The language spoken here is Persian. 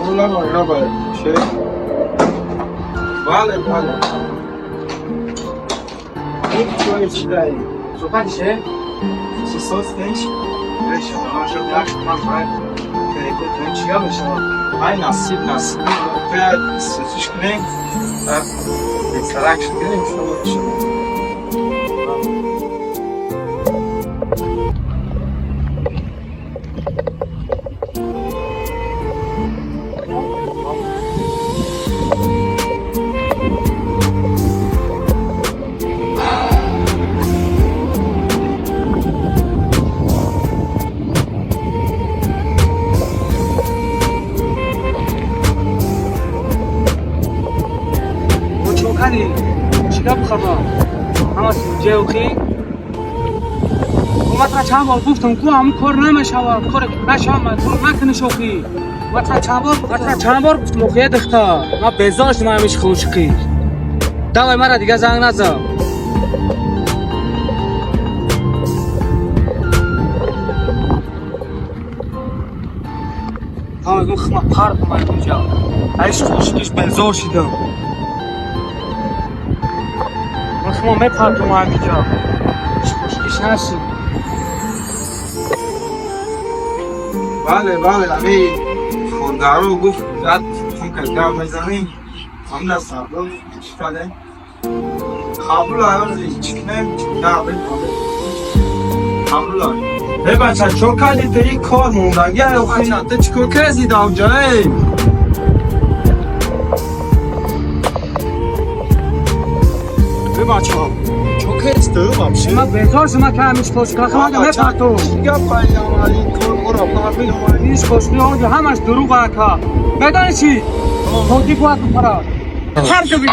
والله ما يرضى شيء. بله بله. این چیزی داری. صحبت شه؟ سوساس نیش. ليش أنا شو داش ما بعد كنت نمشي يلا شو هاي نصيب فات تشكلين السراكش كده شو چیکار بخوام؟ اما جوکی وقتی چند بار گفتم کو هم کار نمیشه کار نشام تو نکنه شوخی وقتی چند بار گفتم موقعیت دختا ما بزاش ما همیشه خوشکی دوای مرا دیگه زنگ نزن ها میگم خما پارت من اینجا ایش خوشکیش بزار شدم ما میپردم اینجا خوشگیش هستی بله بله امی خوندارو گفت زد خون کلگاه میزنیم هم نصابم چکاله خابل آیون چکنه چکنه خابل آیون بچه چون کردی تو این کار موندن یه بچه تو چکو کسی دام جایی بچه ها چون کسی دارم ما بهتر شما که همیش خوشگاه خواهد میپرتو دیگه پایدام علی کار برا پاپیل اومدی هیچ خوشگاه ها همش دروغ اکا میدانی چی؟ خودی باید بپرا هر جو بید